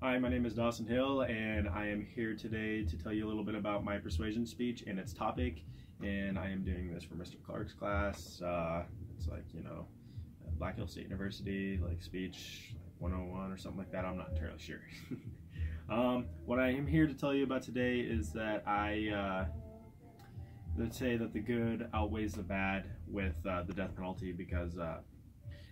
Hi, my name is Dawson Hill, and I am here today to tell you a little bit about my persuasion speech and its topic. And I am doing this for Mr. Clark's class. It's like, Black Hill State University, like speech like 101 or something like that. I'm not entirely sure. What I am here to tell you about today is that let's say that the good outweighs the bad with the death penalty, because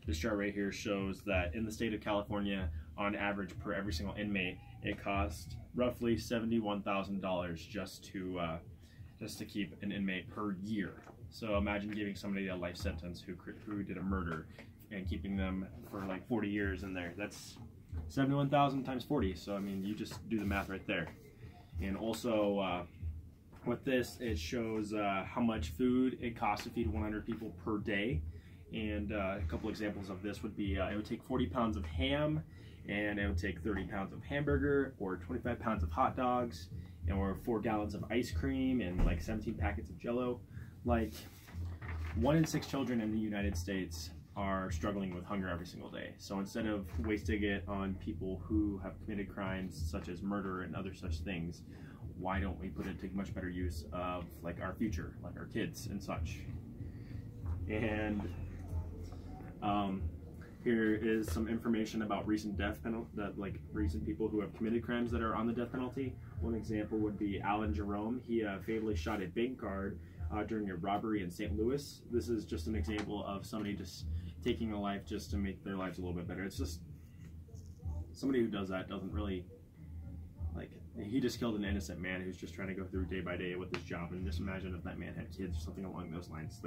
this chart right here shows that in the state of California, on average per every single inmate, it costs roughly $71,000 just to keep an inmate per year. So imagine giving somebody a life sentence who did a murder and keeping them for like 40 years in there. That's 71,000 times 40. So I mean, you just do the math right there. And also with this, it shows how much food it costs to feed 100 people per day. And a couple examples of this would be it would take 40 pounds of ham, and it would take 30 pounds of hamburger, or 25 pounds of hot dogs, or 4 gallons of ice cream, and like 17 packets of Jell-O. Like 1 in 6 children in the United States are struggling with hunger every single day. So instead of wasting it on people who have committed crimes such as murder and other such things, why don't we put it to much better use of like our future, like our kids and such? And here is some information about recent death penalty, recent people who have committed crimes that are on the death penalty. One example would be Alan Jerome. He fatally shot a bank guard during a robbery in St. Louis. This is just an example of somebody just taking a life just to make their lives a little bit better. It's just somebody who does that doesn't really, he just killed an innocent man who's just trying to go through day by day with his job. And just imagine if that man had kids or something along those lines.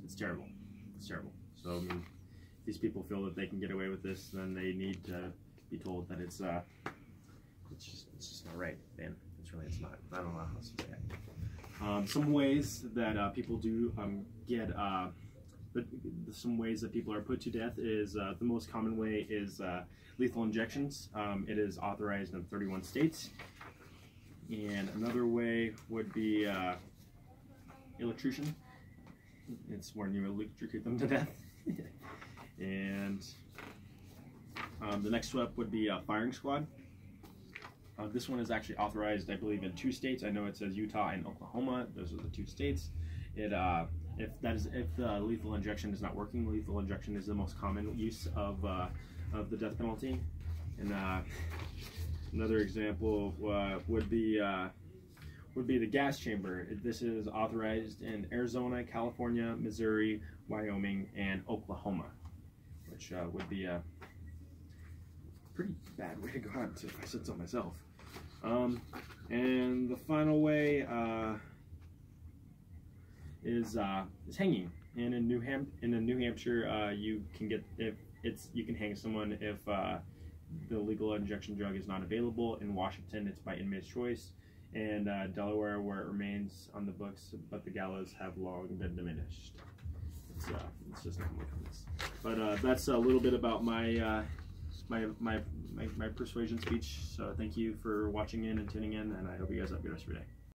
It's terrible. It's terrible. So I mean, if these people feel that they can get away with this, then they need to be told that it's just not right, man. It's not. I don't know how else to say it. Some ways that people do some ways that people are put to death is the most common way is lethal injections. It is authorized in 31 states. And another way would be electrocution. It's when you electrocute them to death. And the next step would be a firing squad. This one is actually authorized, I believe, in 2 states. I know it says Utah and Oklahoma. Those are the 2 states. If the lethal injection is not working, lethal injection is the most common use of the death penalty. And another example would be the gas chamber. This is authorized in Arizona, California, Missouri, Wyoming, and Oklahoma, which would be a pretty bad way to go out, if I said so myself. And the final way is hanging. And in New Hampshire, you can hang someone if the legal injection drug is not available. In Washington, it's by inmate's choice. And Delaware, where it remains on the books, but the gallows have long been diminished. It's just not much of this. But that's a little bit about my persuasion speech. So thank you for watching in and tuning in, and I hope you guys have a good rest of your day.